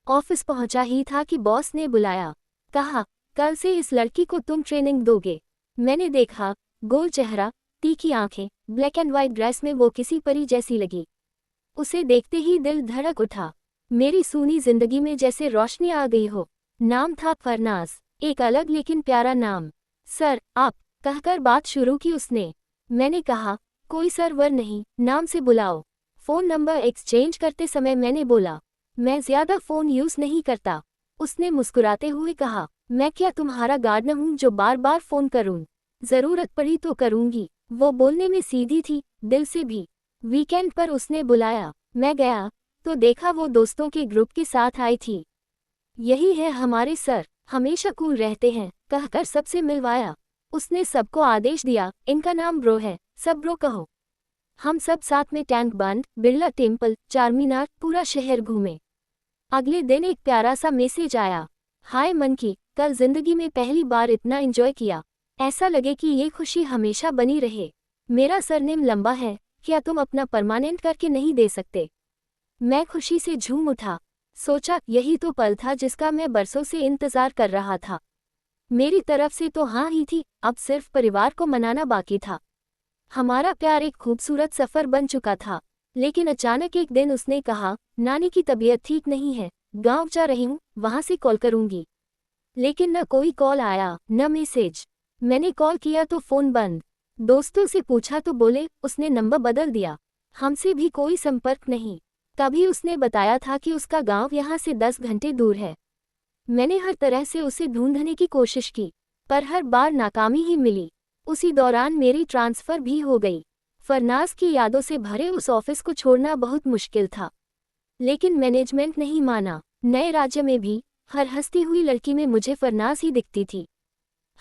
Office पहुंचा ही था कि बॉस ने बुलाया। कहा, कल से इस लड़की को तुम ट्रेनिंग दोगे। मैंने देखा, गोल चेहरा, तीखी आंखें, ब्लैक एंड व्हाइट ड्रेस में वो किसी परी जैसी लगी। उसे देखते ही दिल धड़क उठा। मेरी सूनी जिंदगी में जैसे रोशनी आ गई हो। नाम था फरनाज, एक अलग लेकिन प्यारा नाम। सर, आप, कहकर बात शुरू की उसने। मैंने कहा, कोई सर्वर नहीं, नाम से बुलाओ। फ़ोन नंबर एक्सचेंज करते समय मैंने बोला, मैं ज़्यादा फ़ोन यूज़ नहीं करता। उसने मुस्कुराते हुए कहा, मैं क्या तुम्हारा गार्डनर हूँ जो बार बार फ़ोन करूँ? ज़रूरत पड़ी तो करूँगी। वो बोलने में सीधी थी, दिल से भी। वीकेंड पर उसने बुलाया, मैं गया, तो देखा वो दोस्तों के ग्रुप के साथ आई थी। यही है हमारे सर, हमेशा कूल रहते हैं, कहकर सबसे मिलवाया। उसने सबको आदेश दिया, इनका नाम ब्रो है, सब ब्रो कहो। हम सब साथ में टैंक बंद, बिरला टेम्पल, चारमीनार, पूरा शहर घूमे। अगले दिन एक प्यारा सा मैसेज आया, हाय मनकी, कल जिंदगी में पहली बार इतना एंजॉय किया। ऐसा लगे कि ये खुशी हमेशा बनी रहे। मेरा सरनेम लंबा है, क्या तुम अपना परमानेंट करके नहीं दे सकते? मैं खुशी से झूम उठा। सोचा, यही तो पल था जिसका मैं बरसों से इंतजार कर रहा था। मेरी तरफ से तो हाँ ही थी, अब सिर्फ परिवार को मनाना बाकी था। हमारा प्यार एक खूबसूरत सफ़र बन चुका था। लेकिन अचानक एक दिन उसने कहा, नानी की तबीयत ठीक नहीं है, गांव जा रही हूँ, वहां से कॉल करूंगी। लेकिन न कोई कॉल आया, न मैसेज। मैंने कॉल किया तो फ़ोन बंद। दोस्तों से पूछा तो बोले, उसने नंबर बदल दिया। हमसे भी कोई संपर्क नहीं। तभी उसने बताया था कि उसका गांव यहाँ से 10 घंटे दूर है। मैंने हर तरह से उसे ढूंढने की कोशिश की, पर हर बार नाकामी ही मिली। उसी दौरान मेरी ट्रांसफ़र भी हो गई। फरनाज की यादों से भरे उस ऑफिस को छोड़ना बहुत मुश्किल था। लेकिन मैनेजमेंट नहीं माना। नए राज्य में भी हर हंसती हुई लड़की में मुझे फरनाज ही दिखती थी।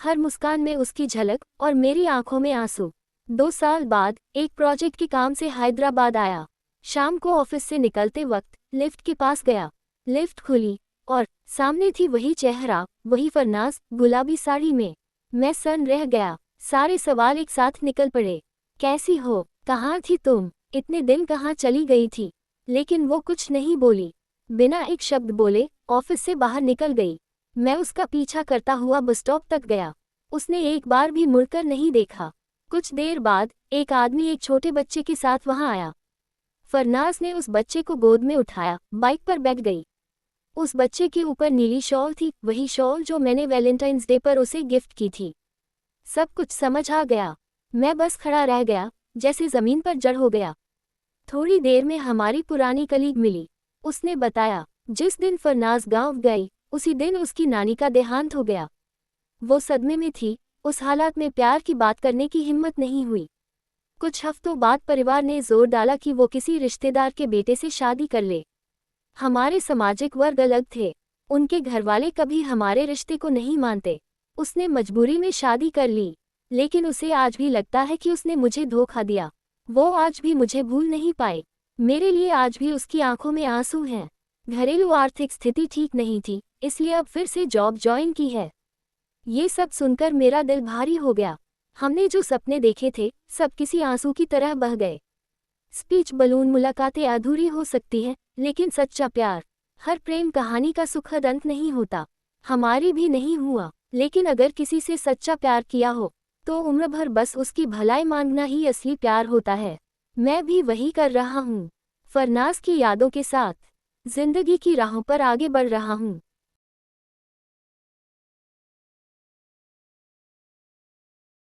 हर मुस्कान में उसकी झलक और मेरी आंखों में आंसू। 2 साल बाद एक प्रोजेक्ट के काम से हैदराबाद आया। शाम को ऑफिस से निकलते वक्त लिफ्ट के पास गया। लिफ्ट खुली और सामने थी वही चेहरा, वही फरनाज, गुलाबी साड़ी में। मैं सन्न रह गया। सारे सवाल एक साथ निकल पड़े। कैसी हो? कहाँ थी तुम? इतने दिन कहाँ चली गई थी? लेकिन वो कुछ नहीं बोली। बिना एक शब्द बोले ऑफिस से बाहर निकल गई। मैं उसका पीछा करता हुआ बस स्टॉप तक गया। उसने एक बार भी मुड़कर नहीं देखा। कुछ देर बाद एक आदमी एक छोटे बच्चे के साथ वहां आया। फरनाज ने उस बच्चे को गोद में उठाया, बाइक पर बैठ गई। उस बच्चे के ऊपर नीली शॉल थी, वही शॉल जो मैंने वैलेंटाइंस डे पर उसे गिफ्ट की थी। सब कुछ समझ आ गया। मैं बस खड़ा रह गया, जैसे जमीन पर जड़ हो गया। थोड़ी देर में हमारी पुरानी कलीग मिली। उसने बताया, जिस दिन फरनाज गांव गई, उसी दिन उसकी नानी का देहांत हो गया। वो सदमे में थी, उस हालात में प्यार की बात करने की हिम्मत नहीं हुई। कुछ हफ्तों बाद परिवार ने जोर डाला कि वो किसी रिश्तेदार के बेटे से शादी कर ले। हमारे सामाजिक वर्ग अलग थे। उनके घरवाले कभी हमारे रिश्ते को नहीं मानते। उसने मजबूरी में शादी कर ली। लेकिन उसे आज भी लगता है कि उसने मुझे धोखा दिया। वो आज भी मुझे भूल नहीं पाए। मेरे लिए आज भी उसकी आंखों में आंसू हैं। घरेलू आर्थिक स्थिति ठीक नहीं थी, इसलिए अब फिर से जॉब ज्वाइन की है। ये सब सुनकर मेरा दिल भारी हो गया। हमने जो सपने देखे थे, सब किसी आंसू की तरह बह गए। स्पीच बलून मुलाकातें अधूरी हो सकती हैं, लेकिन सच्चा प्यार, हर प्रेम कहानी का सुखद अंत नहीं होता। हमारी भी नहीं हुआ। लेकिन अगर किसी से सच्चा प्यार किया हो, तो उम्र भर बस उसकी भलाई मांगना ही असली प्यार होता है। मैं भी वही कर रहा हूँ। फरनाज की यादों के साथ जिंदगी की राहों पर आगे बढ़ रहा हूँ।